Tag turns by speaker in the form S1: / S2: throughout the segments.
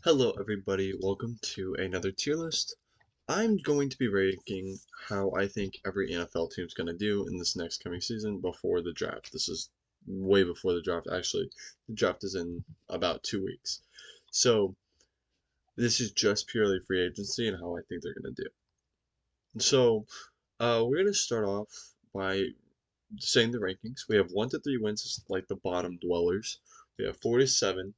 S1: Hello everybody, welcome to another tier list. I'm going to be ranking how I think every NFL team is going to do in this next coming season before the draft. This is way before the draft, actually. The draft is in about 2 weeks. So this is just purely free agency and how I think they're going to do. So we're going to start off by saying the rankings. We have 1 to 3 wins, like the bottom dwellers. We have 4 to 7,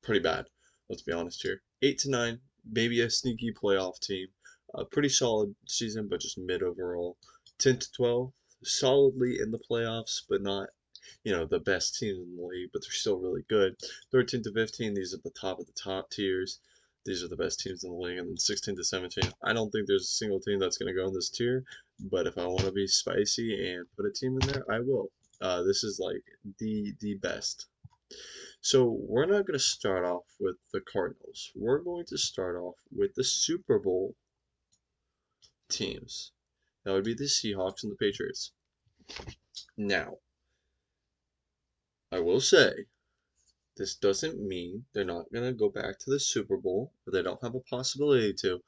S1: pretty bad. Let's be honest here. 8 to 9, maybe a sneaky playoff team. A pretty solid season, but just mid overall. 10 to 12, solidly in the playoffs, but not the best teams in the league, but they're still really good. 13 to 15, these are the top of the top tiers. These are the best teams in the league. And then 16 to 17, I don't think there's a single team that's going to go in this tier, but if I want to be spicy and put a team in there, I will. This is like the best. So we're not going to start off with the Cardinals. We're going to start off with the Super Bowl teams. That would be the Seahawks and the Patriots. Now, I will say, this doesn't mean they're not going to go back to the Super Bowl, or they don't have a possibility to.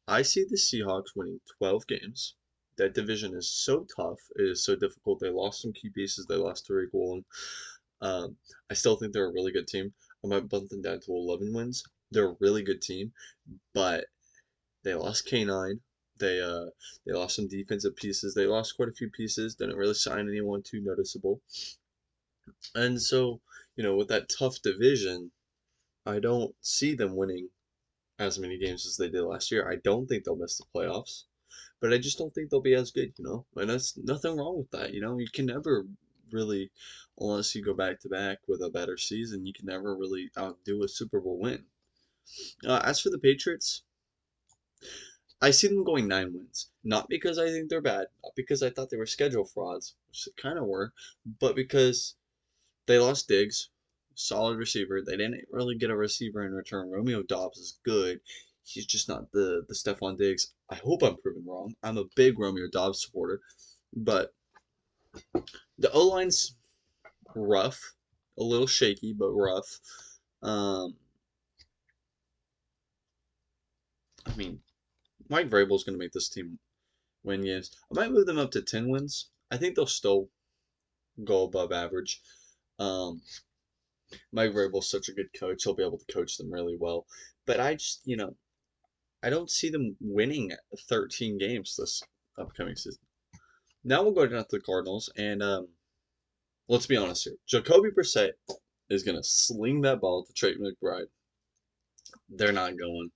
S1: I see the Seahawks winning 12 games. That division is so tough. It is so difficult. They lost some key pieces. They lost Tariq Woolen. I still think they're a really good team. I might bump them down to 11 wins. They're a really good team, but they lost K9. They lost some defensive pieces. They lost quite a few pieces. Didn't really sign anyone too noticeable. And so, with that tough division, I don't see them winning as many games as they did last year. I don't think they'll miss the playoffs, but I just don't think they'll be as good. And that's nothing wrong with that. You can never really, unless you go back to back with a better season, you can never really outdo a Super Bowl win. As for the Patriots, I see them going 9 wins. Not because I think they're bad, not because I thought they were schedule frauds, which they kind of were, but because they lost Diggs, solid receiver. They didn't really get a receiver in return. Romeo Dobbs is good. He's just not the Stephon Diggs. I hope I'm proven wrong. I'm a big Romeo Dobbs supporter, but the O line's rough, a little shaky, but rough. Um, I mean, Mike Vrabel's going to make this team win games. I might move them up to 10 wins. I think they'll still go above average. Um, Mike Vrabel's such a good coach. He'll be able to coach them really well. But I don't see them winning 13 games this upcoming season. Now we'll go down to the Cardinals, and let's be honest here. Jacoby Brissett is going to sling that ball to Trey McBride. They're not going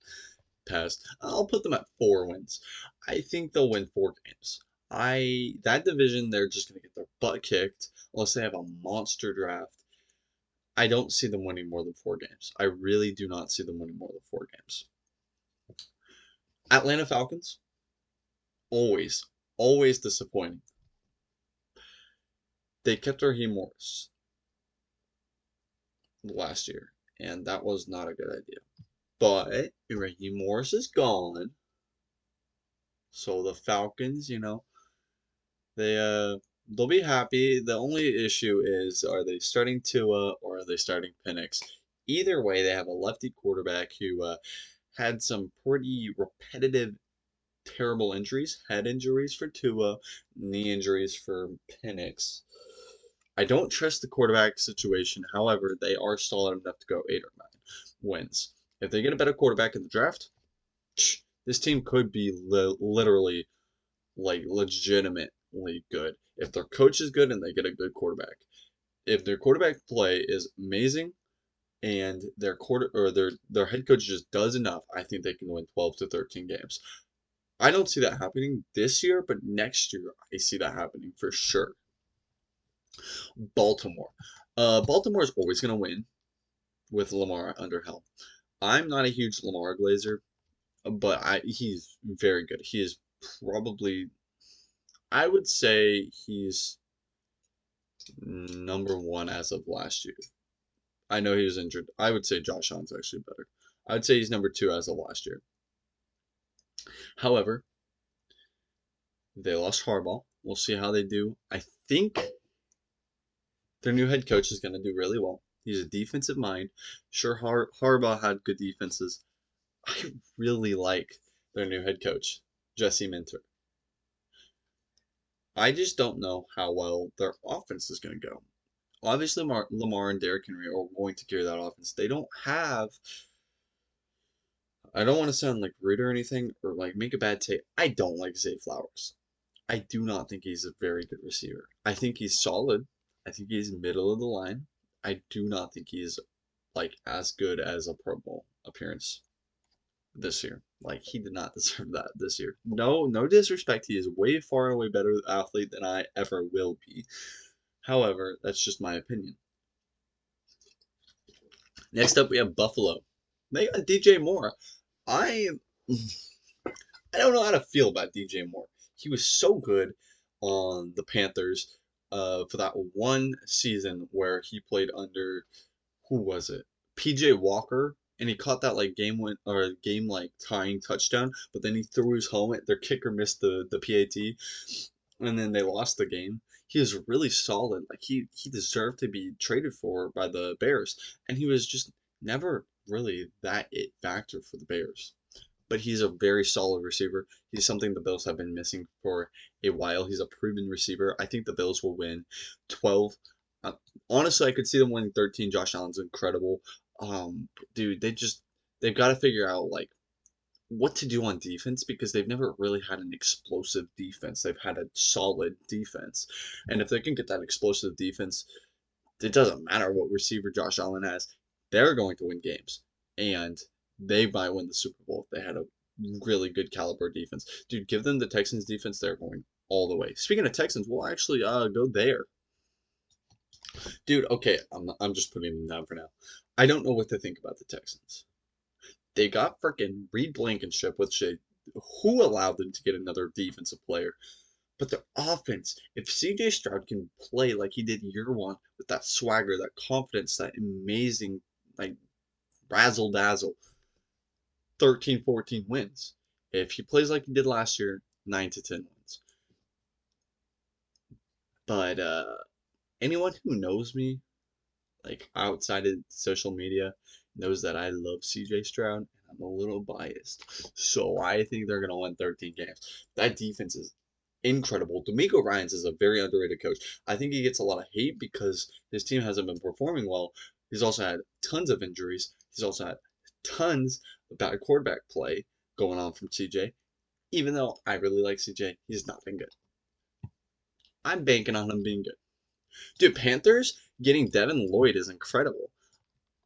S1: past. I'll put them at 4 wins. I think they'll win 4 games. That division, they're just going to get their butt kicked unless they have a monster draft. I don't see them winning more than 4 games. I really do not see them winning more than 4 games. Atlanta Falcons, always, always disappointing. They kept Raheem Morris last year, and that was not a good idea. But Raheem Morris is gone, so the Falcons, they'll be happy. The only issue is, are they starting Tua or are they starting Penix? Either way, they have a lefty quarterback who had some pretty repetitive, terrible injuries. Head injuries for Tua, knee injuries for Penix. I don't trust the quarterback situation. However, they are solid enough to go 8 or 9 wins. If they get a better quarterback in the draft, this team could be literally like legitimately good. If their coach is good and they get a good quarterback. If their quarterback play is amazing and their head coach just does enough, I think they can win 12 to 13 games. I don't see that happening this year, but next year I see that happening for sure. Baltimore. Baltimore is always going to win with Lamar under helm. I'm not a huge Lamar Glazer, but he's very good. He is probably, I would say he's number one as of last year. I know he was injured. I would say Josh Allen's actually better. I would say he's number 2 as of last year. However, they lost Harbaugh. We'll see how they do. I think their new head coach is going to do really well. He's a defensive mind. Sure, Harbaugh had good defenses. I really like their new head coach, Jesse Minter. I just don't know how well their offense is going to go. Obviously, Lamar and Derrick Henry are going to carry that offense. They don't have. I don't want to sound like rude or anything or like make a bad take. I don't like Zay Flowers. I do not think he's a very good receiver. I think he's solid. I think he's middle of the line. I do not think he's like as good as a Pro Bowl appearance this year. Like he did not deserve that this year. No, no disrespect. He is way far and away better athlete than I ever will be. However, that's just my opinion. Next up, we have Buffalo. They got DJ Moore. I I don't know how to feel about DJ Moore. He was so good on the Panthers for that one season where he played under who was it? PJ Walker, and he caught that like game like tying touchdown, but then he threw his helmet. Their kicker missed the PAT, and then they lost the game. He was really solid. Like he deserved to be traded for by the Bears, and he was just never really that it factor for the Bears. But he's a very solid receiver. He's something the Bills have been missing for a while. He's a proven receiver. I think the Bills will win 12. Uh, Honestly, I could see them winning 13. Josh Allen's incredible. Dude, they've got to figure out like what to do on defense because they've never really had an explosive defense. They've had a solid defense. And if they can get that explosive defense, it doesn't matter what receiver Josh Allen has. They're going to win games. And they might win the Super Bowl if they had a really good caliber defense. Dude, give them the Texans defense, they're going all the way. Speaking of Texans, we'll actually go there. Dude, okay, I'm just putting them down for now. I don't know what to think about the Texans. They got freaking Reed Blankenship, who allowed them to get another defensive player? But their offense, if CJ Stroud can play like he did year one with that swagger, that confidence, that amazing like razzle dazzle, 13, 14 wins. If he plays like he did last year, 9 to 10 wins. But anyone who knows me, like outside of social media, knows that I love CJ Stroud and I'm a little biased. So I think they're gonna win 13 games. That defense is incredible. D'Amico Ryans is a very underrated coach. I think he gets a lot of hate because his team hasn't been performing well. He's also had tons of injuries. He's also had tons of bad quarterback play going on from CJ. Even though I really like CJ, he's not been good. I'm banking on him being good. Dude, Panthers getting Devin Lloyd is incredible.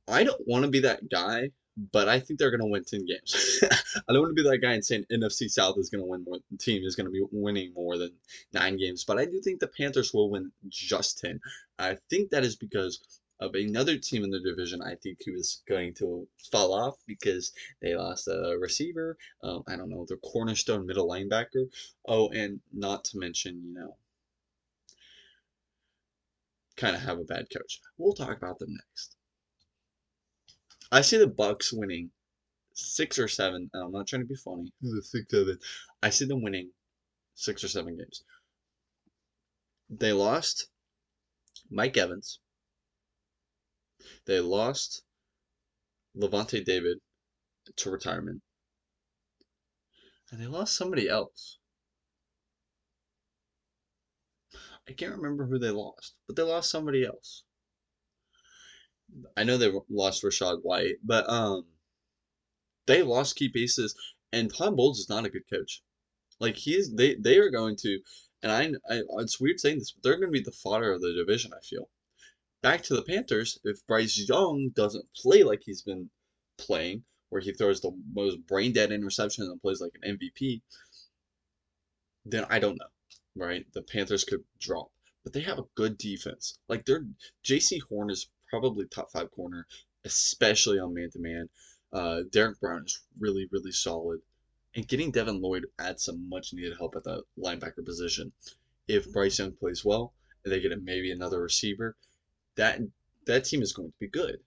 S1: I don't want to be that guy, but I think they're going to win 10 games. I don't want to be that guy and saying NFC South is going to win more. The team is going to be winning more than 9 games, but I do think the Panthers will win just 10. I think that is because of another team in the division. I think who is going to fall off because they lost a receiver. I don't know, their cornerstone middle linebacker. Oh, and not to mention, kind of have a bad coach. We'll talk about them next. I see the Bucks winning 6 or 7, and I'm not trying to be funny. 6, 7. I see them winning 6 or 7 games. They lost Mike Evans. They lost Levante David to retirement. And they lost somebody else. I can't remember who they lost, but they lost somebody else. I know they lost Rashad White, but they lost key pieces, and Todd Bowles is not a good coach. Like they are going to, and it's weird saying this, but they're going to be the fodder of the division. I feel. Back to the Panthers, if Bryce Young doesn't play like he's been playing, where he throws the most brain dead interception and plays like an MVP, then I don't know, right? The Panthers could drop, but they have a good defense. Like their J.C. Horn is probably top 5 corner, especially on man to man. Derek Brown is really really solid, and getting Devin Lloyd adds some much needed help at the linebacker position. If Bryce Young plays well, and they get maybe another receiver, that that team is going to be good.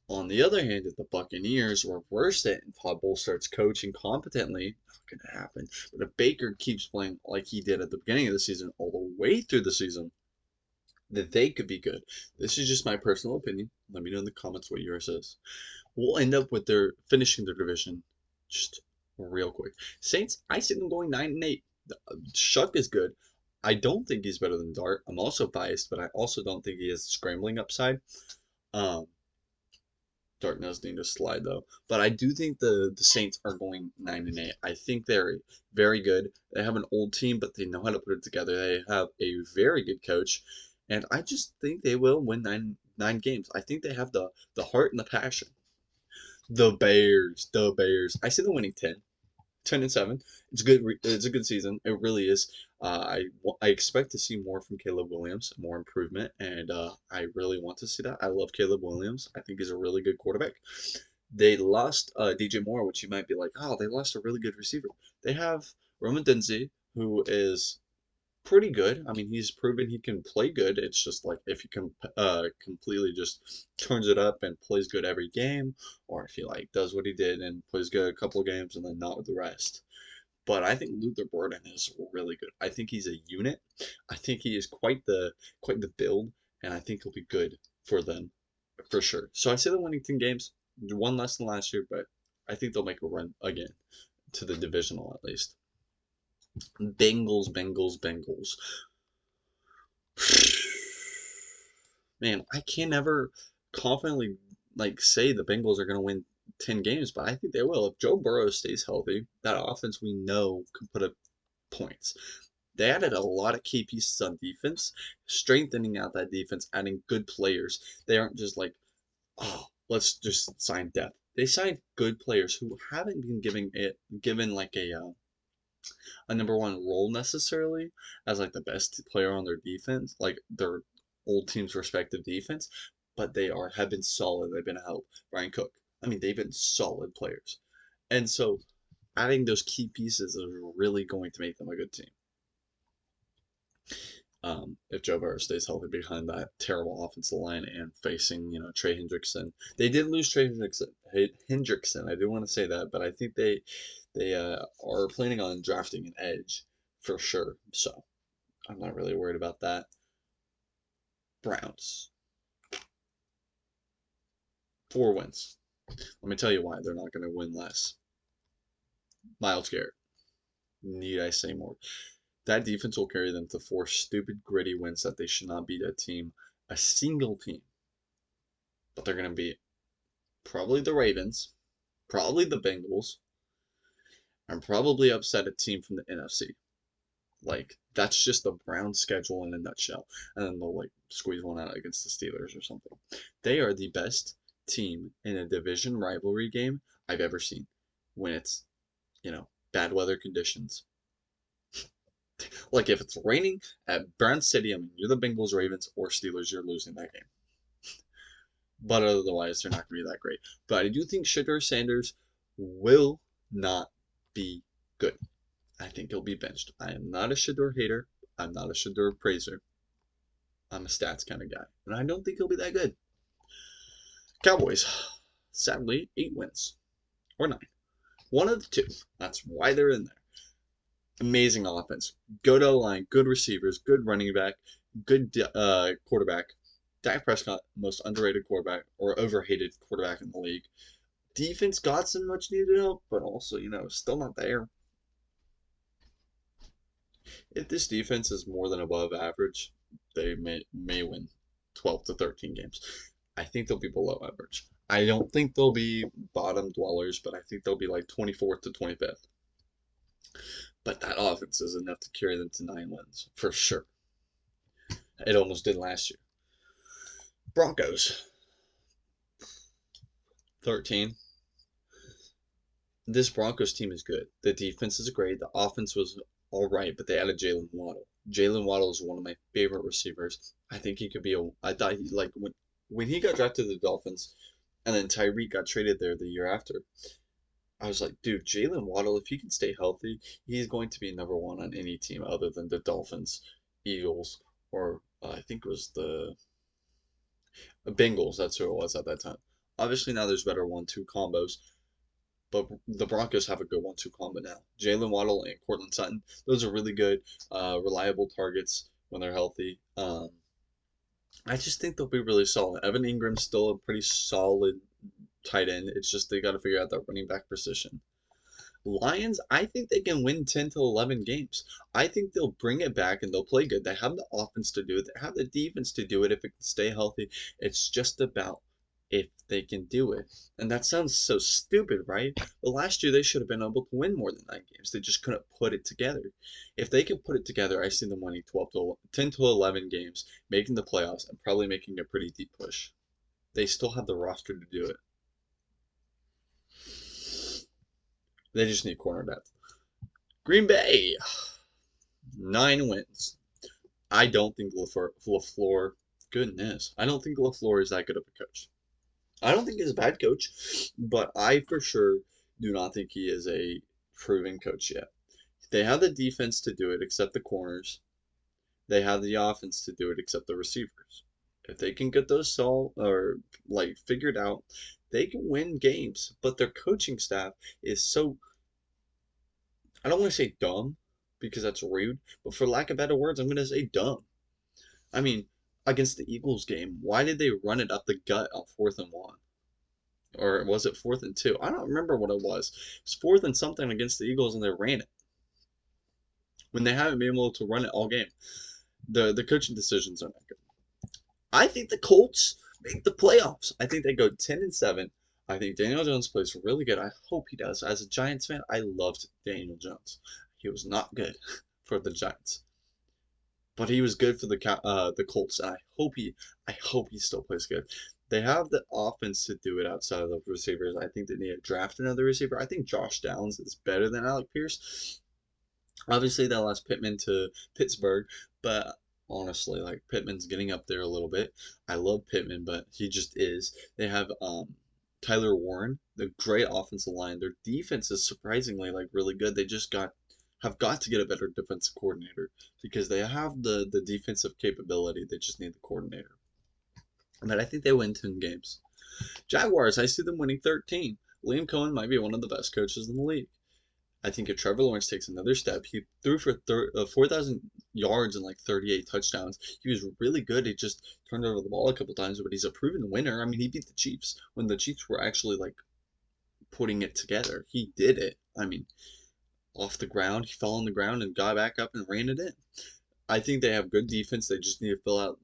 S1: On the other hand, if the Buccaneers reverse it and Todd Bowles starts coaching competently, not going to happen. But if Baker keeps playing like he did at the beginning of the season all the way through the season, that they could be good. This is just my personal opinion. Let me know in the comments what yours is. We'll end up with their finishing their division just real quick. Saints, I see them going 9-8. Shuck is good. I don't think he's better than Dart. I'm also biased, but I also don't think he has scrambling upside. Um, Dart does need to slide though, but I do think the Saints are going 9-8. I think they're very good. They have an old team, but they know how to put it together. They have a very good coach, and I just think they will win nine games. I think they have the heart and the passion. The Bears. I see them winning 10-7. It's good. It's a good season. It really is. I expect to see more from Caleb Williams, more improvement, and I really want to see that. I love Caleb Williams. I think he's a really good quarterback. They lost DJ Moore, which you might be like, oh, they lost a really good receiver. They have Roman Denzey, who is pretty good. I mean, he's proven he can play good. It's just like if he can completely just turns it up and plays good every game, or if he like does what he did and plays good a couple of games and then not with the rest. But I think Luther Burden is really good. I think he's a unit. I think he is quite the build, and I think he'll be good for them for sure. So I say they're winning 10 games, one less than last year, but I think they'll make a run again to the divisional at least. Bengals. Man, I can never confidently like say the Bengals are going to win 10 games, but I think they will. If Joe Burrow stays healthy, that offense we know can put up points. They added a lot of key pieces on defense, strengthening out that defense, adding good players. They aren't just like, oh, let's just sign depth. They signed good players who haven't been given like a number one role necessarily as like the best player on their defense, like their old team's respective defense, but they have been solid. They've been a help. Brian Cook. I mean, they've been solid players, and so adding those key pieces is really going to make them a good team. If Joe Burrow stays healthy behind that terrible offensive line and facing, Trey Hendrickson. They did lose Trey Hendrickson. I do want to say that, but I think they are planning on drafting an edge for sure. So I'm not really worried about that. Browns, 4 wins. Let me tell you why they're not going to win less. Myles Garrett. Need I say more? That defense will carry them to 4 stupid, gritty wins that they should not beat a single team. But they're going to beat probably the Ravens, probably the Bengals, and probably upset a team from the NFC. Like, that's just the Browns schedule in a nutshell. And then they'll, like, squeeze one out against the Steelers or something. They are the best team in a division rivalry game I've ever seen when it's, bad weather conditions. Like, if it's raining at Brown Stadium, you're the Bengals, Ravens, or Steelers, you're losing that game. But otherwise, they're not going to be that great. But I do think Shedeur Sanders will not be good. I think he'll be benched. I am not a Shedeur hater. I'm not a Shedeur praiser. I'm a stats kind of guy. And I don't think he'll be that good. Cowboys, sadly, 8 wins. Or 9. One of the two. That's why they're in there. Amazing offense. Good O-line, good receivers, good running back, good quarterback. Dak Prescott, most underrated quarterback or overhated quarterback in the league. Defense got some much needed help, but also, still not there. If this defense is more than above average, they may win 12 to 13 games. I think they'll be below average. I don't think they'll be bottom dwellers, but I think they'll be like 24th to 25th. But that offense is enough to carry them to 9 wins, for sure. It almost did last year. Broncos, 13. This Broncos team is good. The defense is great. The offense was all right, but they added Jalen Waddle. Jalen Waddle is one of my favorite receivers. I think he could be I thought he like when he got drafted to the Dolphins, and then Tyreek got traded there the year after. I was like, dude, Jalen Waddle, if he can stay healthy, he's going to be number one on any team other than the Dolphins, Eagles, or I think it was the Bengals. That's who it was at that time. Obviously, now there's better 1-2 combos, but the Broncos have a good 1-2 combo now. Jalen Waddle and Courtland Sutton, those are really good, reliable targets when they're healthy. I just think they'll be really solid. Evan Ingram's still a pretty solid tight end. It's just they got to figure out that running back position. Lions, I think they can win 10 to 11 games. I think they'll bring it back and they'll play good. They have the offense to do it. They have the defense to do it if it can stay healthy. It's just about if they can do it. And that sounds so stupid, right? But last year they should have been able to win more than 9 games. They just couldn't put it together. If they can put it together, I see them winning 12 to 10 to 11 games, making the playoffs, and probably making a pretty deep push. They still have the roster to do it. They just need corner depth. Green Bay, 9 wins. I don't think LaFleur, goodness, I don't think LaFleur is that good of a coach. I don't think he's a bad coach, but I for sure do not think he is a proven coach yet. They have the defense to do it, except the corners. They have the offense to do it, except the receivers. If they can get those solved or like figured out, they can win games. But their coaching staff is so, I don't want to say dumb because that's rude, but for lack of better words, I'm going to say dumb. I mean, against the Eagles game, why did they run it up the gut on 4th and 1? Or was it 4th and 2? I don't remember what it was. It's 4th and something against the Eagles, and they ran it when they haven't been able to run it all game. The coaching decisions are not good. I think the Colts make the playoffs. I think they go 10-7. I think Daniel Jones plays really good. I hope he does. As a Giants fan, I loved Daniel Jones. He was not good for the Giants, but he was good for the Colts, and I hope he still plays good. They have the offense to do it outside of the receivers. I think they need to draft another receiver. I think Josh Downs is better than Alec Pierce. Obviously, they lost Pittman to Pittsburgh, but honestly, like Pittman's getting up there a little bit. I love Pittman, but he just is. They have Tyler Warren, the great offensive line. Their defense is surprisingly like really good. They just got to get a better defensive coordinator because they have the defensive capability. They just need the coordinator. But I think they win 10 games. Jaguars, I see them winning 13. Liam Cohen might be one of the best coaches in the league. I think if Trevor Lawrence takes another step, he threw for 4,000 yards and like 38 touchdowns. He was really good. He just turned over the ball a couple times, but he's a proven winner. I mean, he beat the Chiefs when the Chiefs were actually like putting it together. He did it. I mean, off the ground, he fell on the ground and got back up and ran it in. I think they have good defense. They just need to fill out,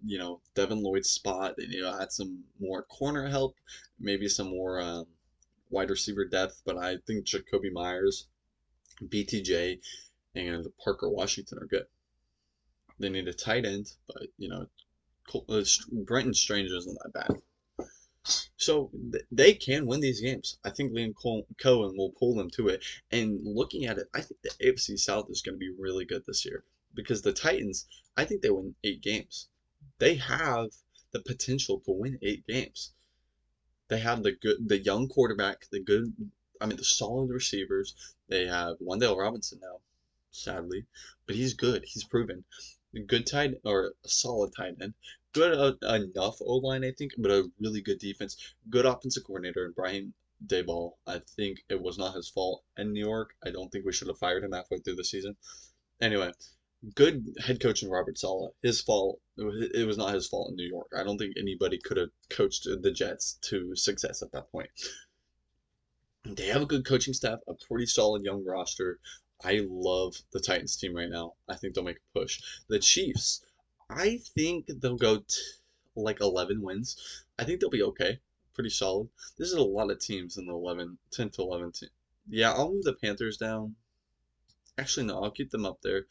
S1: Devin Lloyd's spot. They need to add some more corner help, maybe some more wide receiver depth. But I think Jacoby Myers, BTJ, and Parker Washington are good. They need a tight end, but Brenton Strange isn't that bad. So they can win these games. I think Liam Cohen will pull them to it. And looking at it, I think the AFC South is going to be really good this year because the Titans, I think they win 8 games. They have the potential to win 8 games. They have the young quarterback, the solid receivers. They have Wendell Robinson now, sadly, but he's good. He's proven. Good tight or a solid tight end. Good enough O line, I think, but a really good defense. Good offensive coordinator, and Brian Daboll. I think it was not his fault in New York. I don't think we should have fired him halfway through the season. Anyway, good head coach in Robert Saleh. His fault. It was not his fault in New York. I don't think anybody could have coached the Jets to success at that point. They have a good coaching staff, a pretty solid young roster. I love the Titans team right now. I think they'll make a push. The Chiefs, I think they'll go like 11 wins. I think they'll be okay. Pretty solid. This is a lot of teams in the 10 to 11 team. Yeah, I'll move the Panthers down. Actually, no, I'll keep them up there.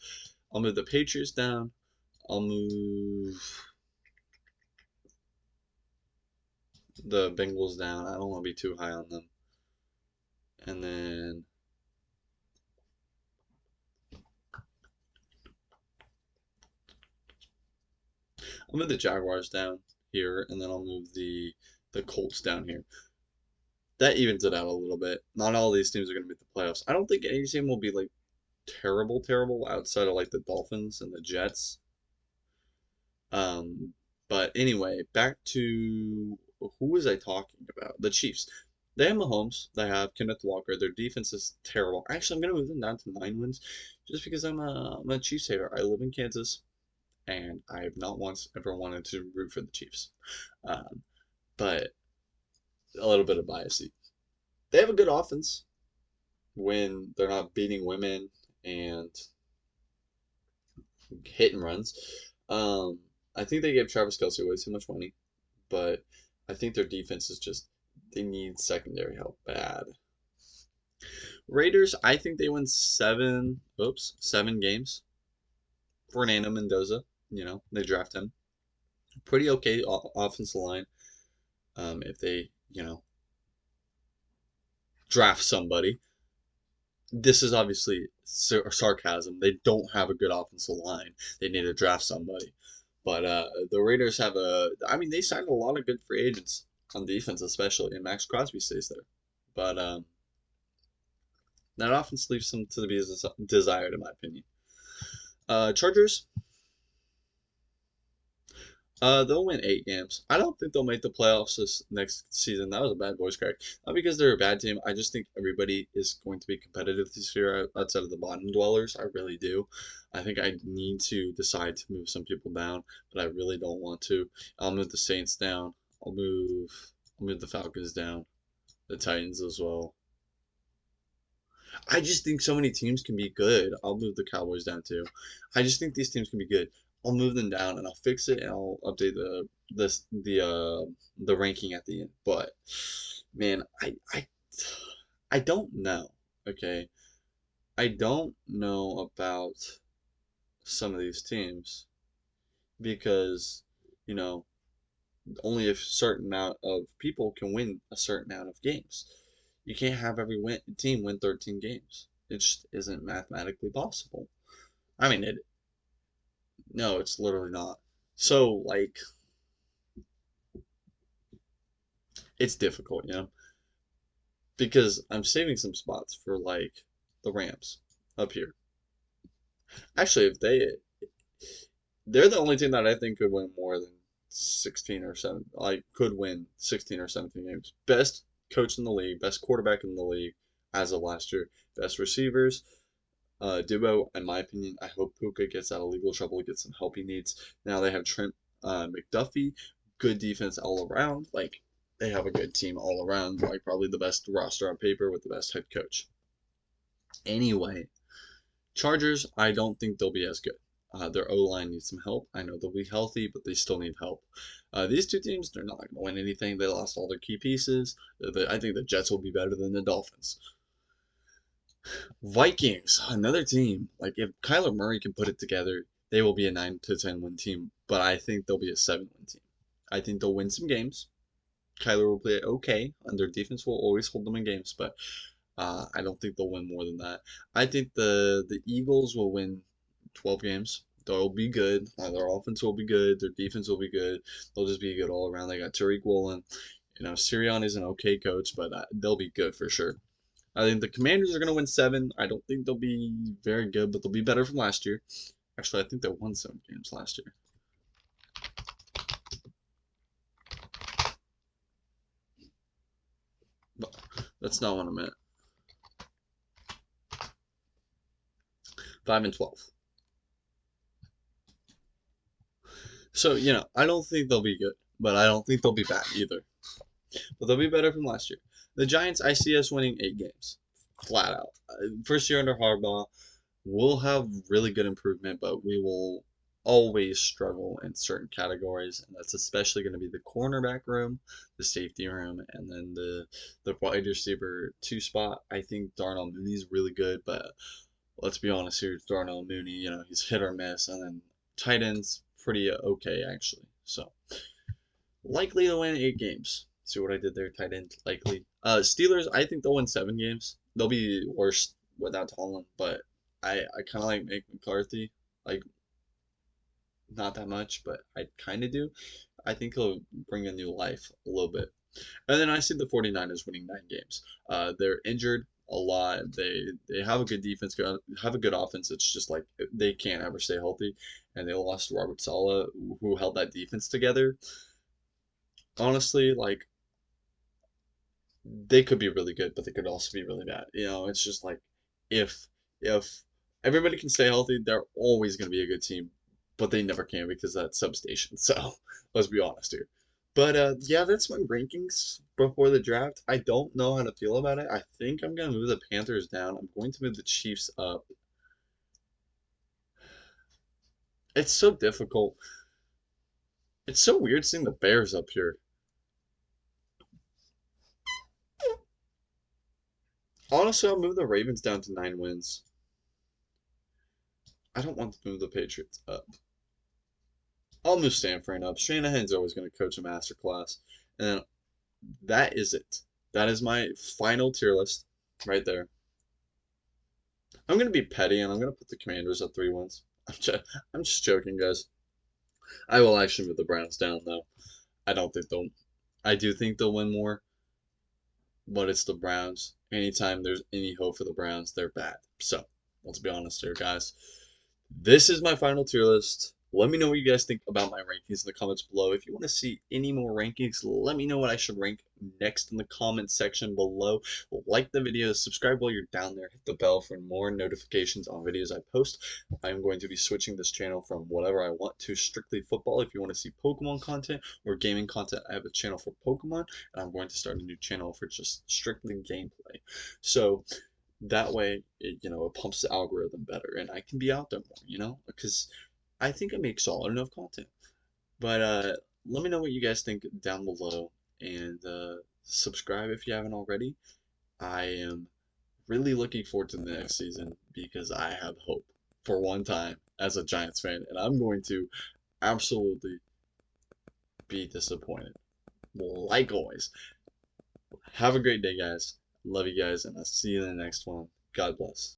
S1: I'll move the Patriots down. I'll move the Bengals down. I don't want to be too high on them. And then I'll move the Jaguars down here, and then I'll move the Colts down here. That evens it out a little bit. Not all these teams are going to make the playoffs. I don't think any team will be like terrible, terrible outside of like the Dolphins and the Jets. Um, but anyway, back to who was I talking about? The Chiefs. They have Mahomes. They have Kenneth Walker. Their defense is terrible. Actually, I'm going to move them down to 9 wins just because I'm a Chiefs hater. I live in Kansas, and I have not once ever wanted to root for the Chiefs. Um, but a little bit of bias. They have a good offense when they're not beating women and hit and runs. Um, I think they gave Travis Kelce way too much money, but I think their defense is just they need secondary help bad. Raiders, I think they win seven games. Fernando Mendoza, they draft him. Pretty okay offensive line. If they, draft somebody. This is obviously sarcasm. They don't have a good offensive line. They need to draft somebody. But the Raiders have I mean, they signed a lot of good free agents on defense, especially, and Max Crosby stays there. But that offense leaves some to be desired, in my opinion. Chargers, they'll win 8 games. I don't think they'll make the playoffs this next season. That was a bad voice crack. Not because they're a bad team. I just think everybody is going to be competitive this year outside of the bottom dwellers. I really do. I think I need to decide to move some people down, but I really don't want to. I'll move the Saints down. I'll move the Falcons down. The Titans as well. I just think so many teams can be good. I'll move the Cowboys down too. I just think these teams can be good. I'll move them down and I'll fix it and I'll update the ranking at the end. But man, I don't know. Okay, I don't know about some of these teams because you know only a certain amount of people can win a certain amount of games. You can't have every team win 13 games. It just isn't mathematically possible. I mean, no, it's literally not. So, like, it's difficult, because I'm saving some spots for, like, the Rams up here. Actually, if they're the only team that I think could win more than 16 or 7, like, could win 16 or 17 games. Best coach in the league, best quarterback in the league as of last year, best receivers. Dibbo, in my opinion, I hope Puka gets out of legal trouble, gets some help he needs. Now they have Trent McDuffie, good defense all around. Like they have a good team all around. Like probably the best roster on paper with the best head coach. Anyway, Chargers, I don't think they'll be as good. Their O line needs some help. I know they'll be healthy, but they still need help. These two teams, they're not going to win anything. They lost all their key pieces. I think the Jets will be better than the Dolphins. Vikings, another team. Like if Kyler Murray can put it together, they will be a 9 to 10 win team. But I think they'll be a 7 win team. I think they'll win some games. Kyler will play okay, and their defense will always hold them in games. But I don't think they'll win more than that. I think the Eagles will win 12 games. They'll be good. Their offense will be good. Their defense will be good. They'll just be good all around. They got Tariq Woolen. Sirianni is an okay coach, but they'll be good for sure. I think the Commanders are going to win 7. I don't think they'll be very good, but they'll be better from last year. Actually, I think they won 7 games last year. But that's not what I meant. 5-12. So, I don't think they'll be good, but I don't think they'll be bad either. But they'll be better from last year. The Giants, I see us winning 8 games. Flat out. First year under Harbaugh, we'll have really good improvement, but we will always struggle in certain categories, and that's especially going to be the cornerback room, the safety room, and then the wide receiver 2 spot. I think Darnell Mooney's really good, but let's be honest here, Darnell Mooney, he's hit or miss, and then tight ends pretty okay actually. So likely to win 8 games. See what I did there? Tight end likely. Steelers, I think they'll win 7 games. They'll be worse without Tomlin, but I kind of like Mike McCarthy. Like not that much, but I kind of do. I think he'll bring a new life a little bit. And then I see the 49ers winning 9 games. They're injured a lot. They have a good defense, have a good offense. It's just like they can't ever stay healthy, and they lost Robert Saleh, who held that defense together. Honestly, like they could be really good, but they could also be really bad. It's just like if if everybody can stay healthy, they're always going to be a good team. but they never can because of that substation. So let's be honest here. But yeah, that's my rankings before the draft. I don't know how to feel about it. I think I'm gonna move the Panthers down. I'm going to move the Chiefs up. It's so difficult. It's so weird seeing the Bears up here. Honestly, I'll move the Ravens down to 9 wins. I don't want to move the Patriots up. I'll move Stanford up. Shanahan's always going to coach a masterclass. And then that is it. That is my final tier list right there. I'm going to be petty and I'm going to put the Commanders at 3 wins. I'm just joking, guys. I will actually move the Browns down, though. I don't think they'll. I do think they'll win more, but it's the Browns. Anytime there's any hope for the Browns, they're bad. So let's be honest here, guys. This is my final tier list. Let me know what you guys think about my rankings in the comments below. If you want to see any more rankings, let me know what I should rank next in the comment section below. Like the video, subscribe while you're down there, hit the bell for more notifications on videos I post. I'm going to be switching this channel from whatever I want to strictly football. If you want to see Pokemon content or gaming content, I have a channel for Pokemon, and I'm going to start a new channel for just strictly gameplay. So that way it pumps the algorithm better and I can be out there more, because I think I make solid enough content. But let me know what you guys think down below, and subscribe if you haven't already. I am really looking forward to the next season because I have hope for one time as a Giants fan, and I'm going to absolutely be disappointed, like always. Have a great day, guys. Love you guys, and I'll see you in the next one. God bless.